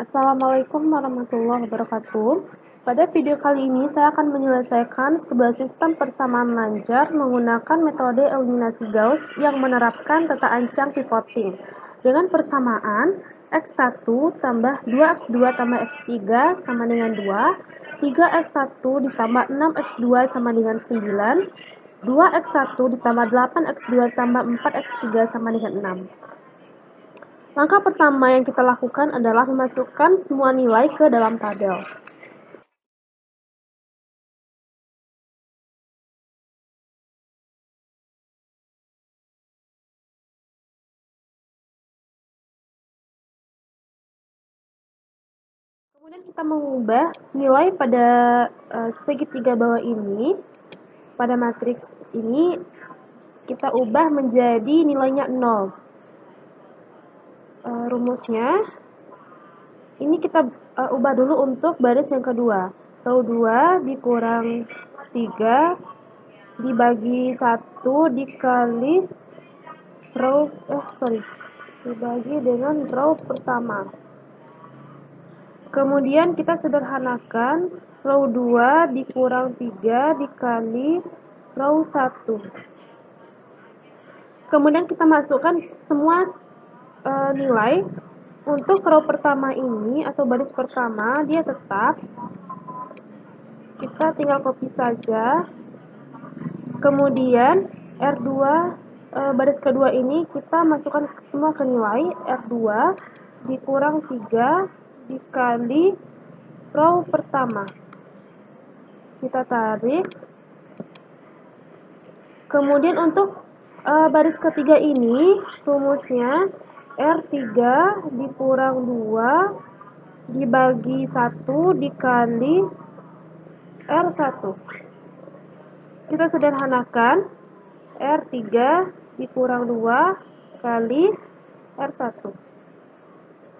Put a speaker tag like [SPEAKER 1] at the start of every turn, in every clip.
[SPEAKER 1] Assalamualaikum warahmatullahi wabarakatuh. Pada video kali ini saya akan menyelesaikan sebuah sistem persamaan lancar menggunakan metode eliminasi Gauss yang menerapkan tata ancang pivoting. Dengan persamaan X1 tambah 2X2 tambah X3 sama dengan 2, 3X1 ditambah 6X2 sama dengan 9, 2X1 ditambah 8X2 ditambah 4X3 sama dengan 6. Langkah pertama yang kita lakukan adalah memasukkan semua nilai ke dalam tabel. Kemudian kita mengubah nilai pada segitiga bawah ini, pada matriks ini, kita ubah menjadi nilainya 0. Rumusnya, ini kita ubah dulu untuk baris yang kedua. Rho 2 dikurang 3 dibagi 1 dikali dibagi dengan row pertama. Kemudian kita sederhanakan row 2 dikurang 3 dikali row 1. Kemudian kita masukkan semua nilai. Untuk row pertama ini atau baris pertama dia tetap, kita tinggal copy saja. Kemudian R2 baris kedua ini kita masukkan semua ke nilai R2 dikurang 3 dikali row pertama. Kita tarik. Kemudian untuk baris ketiga ini rumusnya R3 dikurang 2 dibagi 1 dikali R1. Kita sederhanakan R3 dikurang 2 kali R1.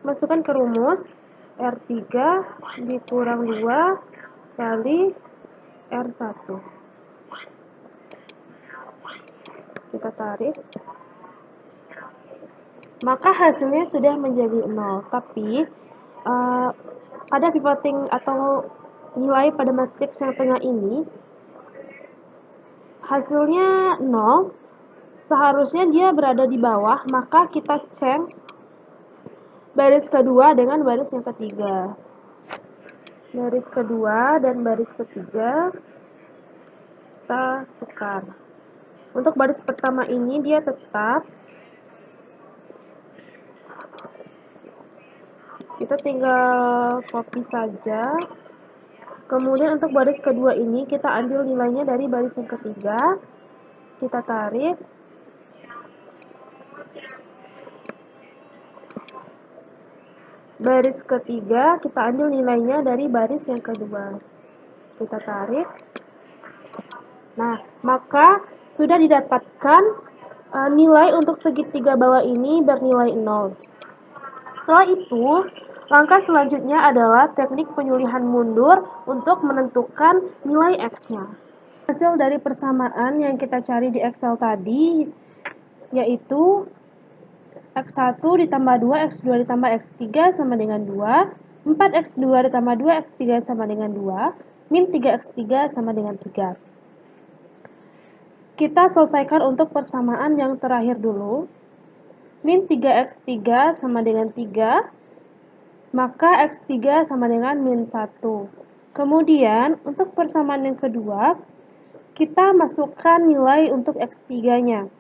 [SPEAKER 1] Masukkan ke rumus R3 dikurang 2 kali R1. Kita tarik. Maka hasilnya sudah menjadi 0. Tapi pada pivoting atau nilai pada matriks yang tengah ini hasilnya 0. Seharusnya dia berada di bawah, maka kita cek baris kedua dengan baris yang ketiga. Baris kedua dan baris ketiga kita tukar. Untuk baris pertama ini dia tetap. Kita tinggal copy saja. Kemudian untuk baris kedua ini kita ambil nilainya dari baris yang ketiga. Kita tarik. Baris ketiga kita ambil nilainya dari baris yang kedua. Kita tarik. Nah, maka sudah didapatkan nilai untuk segitiga bawah ini bernilai 0. Setelah itu, langkah selanjutnya adalah teknik penyulihan mundur untuk menentukan nilai X-nya. Hasil dari persamaan yang kita cari di Excel tadi yaitu X1 ditambah 2, X2 ditambah X3 sama dengan 2, 4X2 ditambah 2X3 sama dengan 2, min 3X3 sama dengan 3. Kita selesaikan untuk persamaan yang terakhir dulu. Min 3X3 sama dengan 3, maka X3 sama dengan min 1. Kemudian, untuk persamaan yang kedua, kita masukkan nilai untuk X3-nya.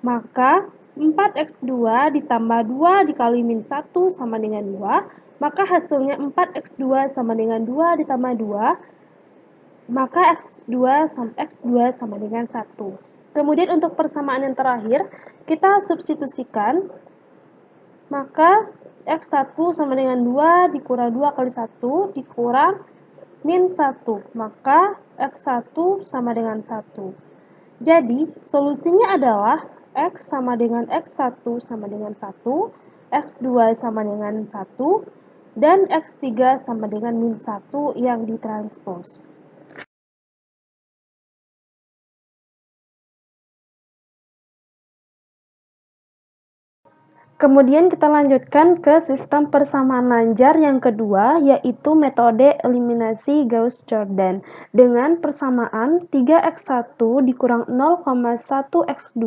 [SPEAKER 1] Maka, 4X2 ditambah 2 dikali min 1 sama dengan 2, maka hasilnya 4X2 sama dengan 2 ditambah 2, maka X2 sama dengan 1. Kemudian untuk persamaan yang terakhir, kita substitusikan, maka X1 sama dengan 2 dikurang 2 kali 1 dikurang min 1, maka X1 sama dengan 1. Jadi, solusinya adalah X sama dengan X1 sama dengan 1, X2 sama dengan 1, dan X3 sama dengan min 1 yang ditranspos. Kemudian kita lanjutkan ke sistem persamaan lanjar yang kedua, yaitu metode eliminasi Gauss-Jordan dengan persamaan 3x1 dikurang 0,1x2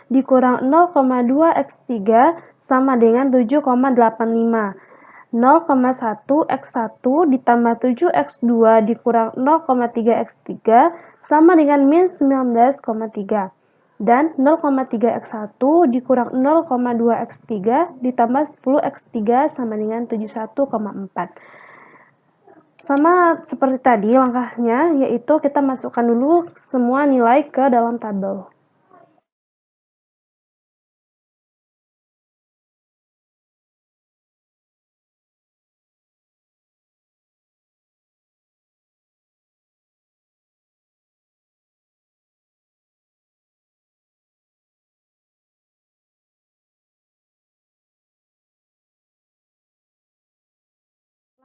[SPEAKER 1] dikurang 0,2x3 sama dengan 7,85. 0,1x1 ditambah 7x2 dikurang 0,3x3 sama dengan min 19,3. Dan 0,3x1 dikurang 0,2x3 ditambah 10x3 sama dengan 71,4. Sama seperti tadi langkahnya, yaitu kita masukkan dulu semua nilai ke dalam tabel.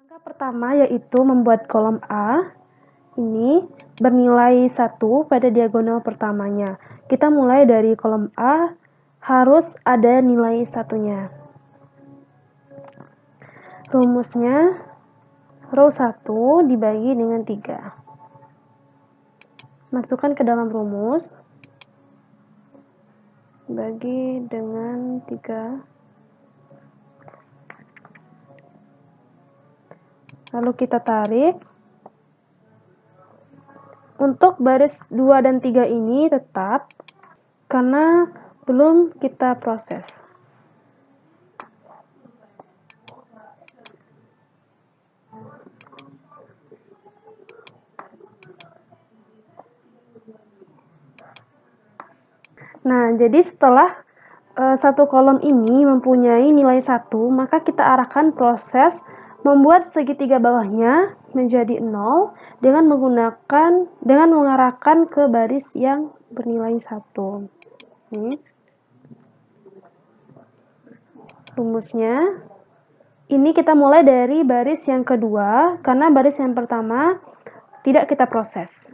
[SPEAKER 1] Langkah pertama yaitu membuat kolom A ini bernilai 1 pada diagonal pertamanya. Kita mulai dari kolom A, harus ada nilai satunya. Rumusnya, row 1 dibagi dengan 3. Masukkan ke dalam rumus, bagi dengan 3. Lalu kita tarik. Untuk baris 2 dan 3 ini tetap, karena belum kita proses. Nah, jadi setelah satu kolom ini mempunyai nilai 1, maka kita arahkan proses membuat segitiga bawahnya menjadi 0 dengan mengarahkan ke baris yang bernilai 1. Ini rumusnya. Ini kita mulai dari baris yang kedua, karena baris yang pertama tidak kita proses.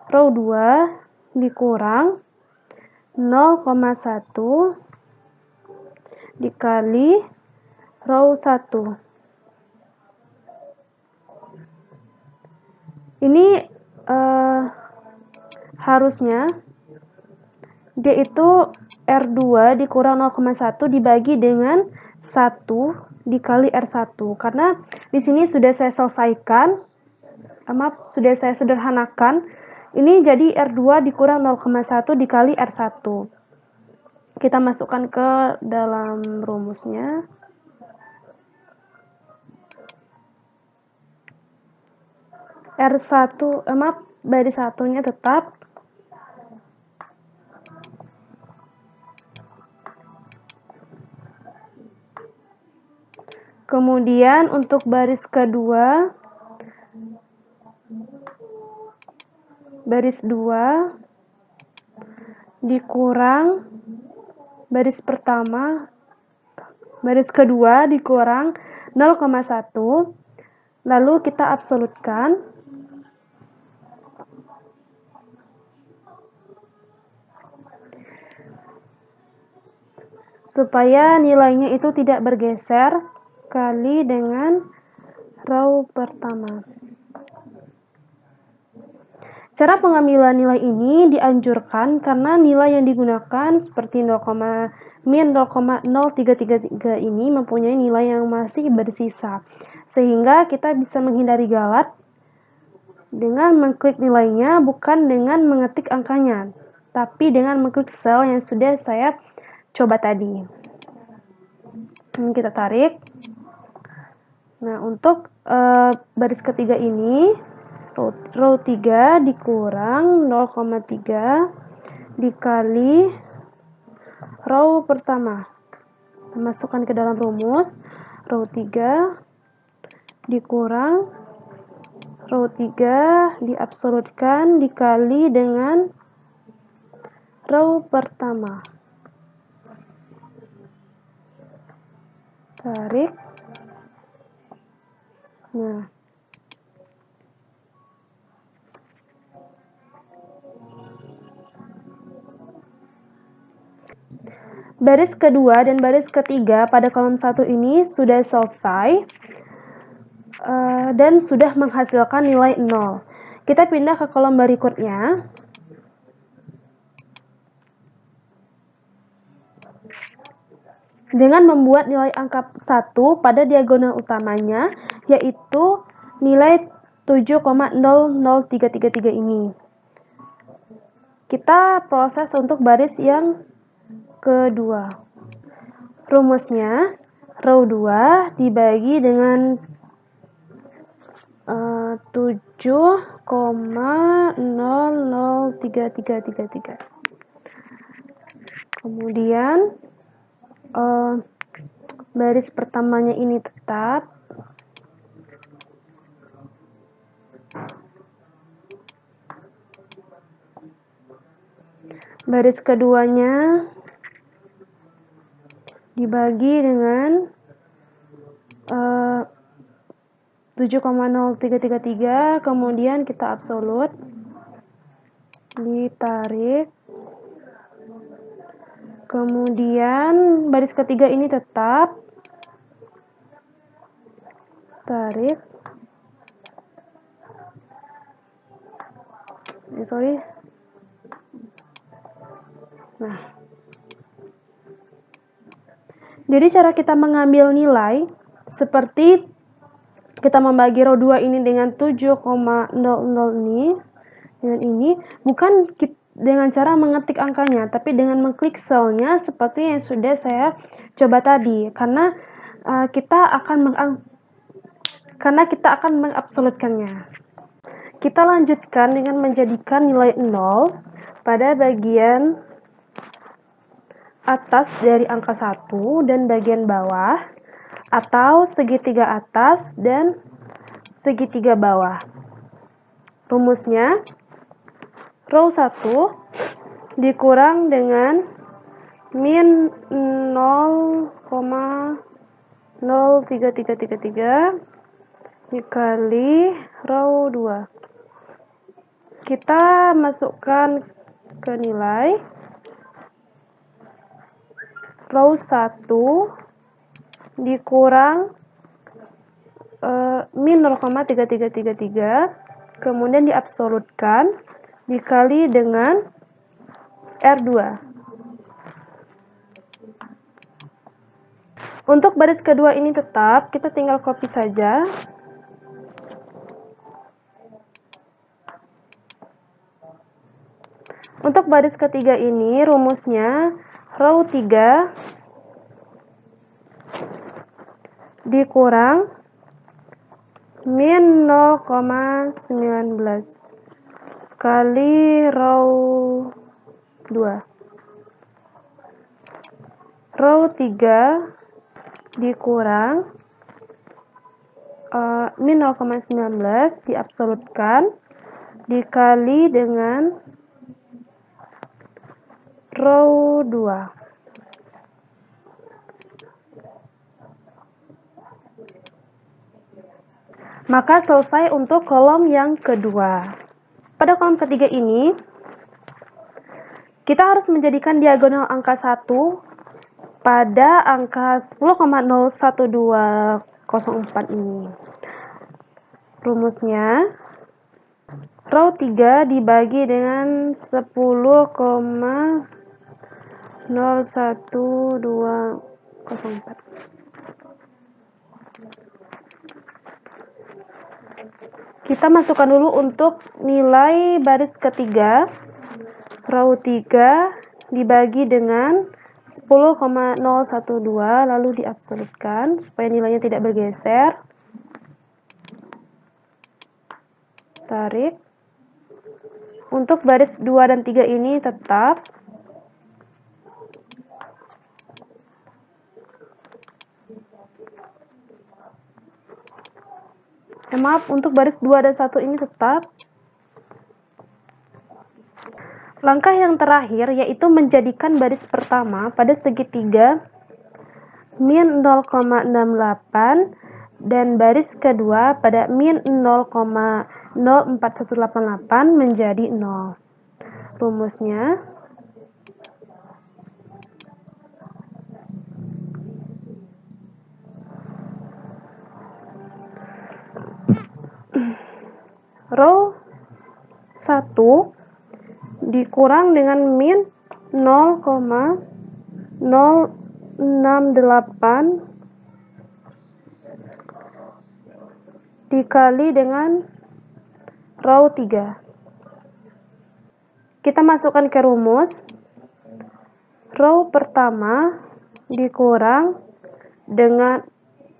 [SPEAKER 1] Row 2 dikurang 0,1 dikali row 1. Ini harusnya yaitu R2 dikurang 0,1 dibagi dengan 1 dikali R1. Karena di sini sudah saya selesaikan, sudah saya sederhanakan. Ini jadi R2 dikurang 0,1 dikali R1. Kita masukkan ke dalam rumusnya. R1, baris satunya tetap. Kemudian untuk baris kedua, baris 2 dikurang baris pertama, baris kedua dikurang 0,1, lalu kita absolutkan. Supaya nilainya itu tidak bergeser, kali dengan row pertama. Cara pengambilan nilai ini dianjurkan karena nilai yang digunakan seperti min 0,0333 ini mempunyai nilai yang masih bersisa. Sehingga kita bisa menghindari galat dengan mengklik nilainya, bukan dengan mengetik angkanya, tapi dengan mengklik sel yang sudah saya coba tadi. Ini kita tarik. Nah, untuk baris ketiga ini, row 3 dikurang 0,3 dikali row pertama. Kita masukkan ke dalam rumus, row 3 dikurang row 3 diabsolutkan dikali dengan row pertama. Tarik. Nah, Baris kedua dan baris ketiga pada kolom 1 ini sudah selesai dan sudah menghasilkan nilai 0. Kita pindah ke kolom berikutnya. Dengan membuat nilai angka 1 pada diagonal utamanya, yaitu nilai 7,00333 ini. Kita proses untuk baris yang kedua. Rumusnya, row 2 dibagi dengan 7,003333. Kemudian baris pertamanya ini tetap, baris keduanya dibagi dengan 7,0333, kemudian kita absolut, ditarik, kemudian baris ketiga ini tetap, tarik, nah, jadi cara kita mengambil nilai seperti kita membagi row 2 ini dengan 7,00 ini, dengan ini, bukan dengan cara mengetik angkanya, tapi dengan mengklik selnya seperti yang sudah saya coba tadi, karena kita akan mengabsolutkannya. Kita lanjutkan dengan menjadikan nilai 0 pada bagian atas dari angka 1 dan bagian bawah, atau segitiga atas dan segitiga bawah. Rumusnya, row 1 dikurang dengan min 0,03333 dikali row 2. Kita masukkan ke nilai row 1 dikurang min 0,3333, kemudian diabsolutkan dikali dengan R2. Untuk baris kedua ini tetap, kita tinggal copy saja. Untuk baris ketiga ini rumusnya row 3 dikurang min 0,19 kali row 2. Row 3 dikurang min 0,19 diabsolutkan dikali dengan row 2. Maka selesai untuk kolom yang kedua. Pada kolom ketiga ini, kita harus menjadikan diagonal angka 1 pada angka 10,01204 ini. Rumusnya, row 3 dibagi dengan 10,01204. Kita masukkan dulu untuk nilai baris ketiga, row 3 dibagi dengan 10,012 lalu diabsolutkan supaya nilainya tidak bergeser. Tarik. Untuk baris 2 dan 3 ini tetap. Maaf, untuk baris 2 dan 1 ini tetap. Langkah yang terakhir yaitu menjadikan baris pertama pada segitiga min 0,68 dan baris kedua pada min 0,04188 menjadi 0. Rumusnya, row 1 dikurang dengan min 0,068 dikali dengan row 3. Kita masukkan ke rumus. Row pertama dikurang dengan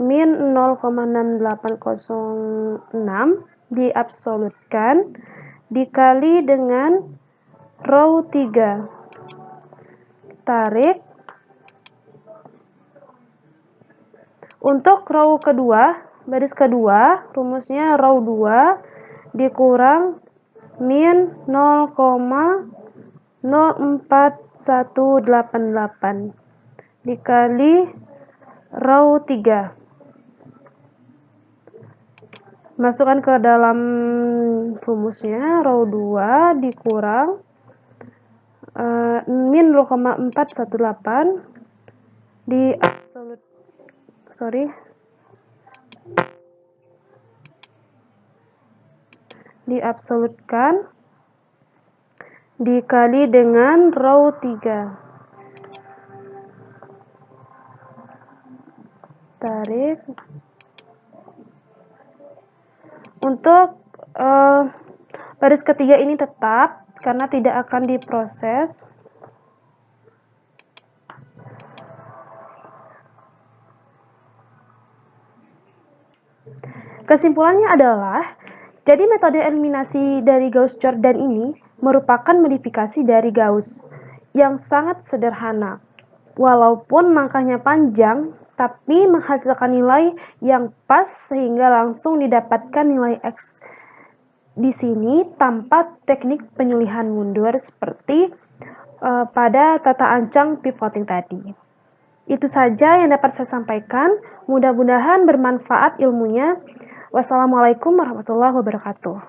[SPEAKER 1] min 0,6806 diabsolutkan dikali dengan row 3. Tarik. Untuk row kedua, baris kedua, rumusnya row 2 dikurang min 0,04188 dikali row 3. Masukkan ke dalam rumusnya, row 2 dikurang min 0,418 diabsolutkan dikali dengan row 3. Tarik. Untuk baris ketiga ini tetap karena tidak akan diproses. Kesimpulannya adalah, jadi metode eliminasi dari Gauss-Jordan ini merupakan modifikasi dari Gauss yang sangat sederhana. Walaupun langkahnya panjang, tapi menghasilkan nilai yang pas sehingga langsung didapatkan nilai X di sini tanpa teknik penyulihan mundur seperti pada tata ancang pivoting tadi. Itu saja yang dapat saya sampaikan. Mudah-mudahan bermanfaat ilmunya. Wassalamualaikum warahmatullahi wabarakatuh.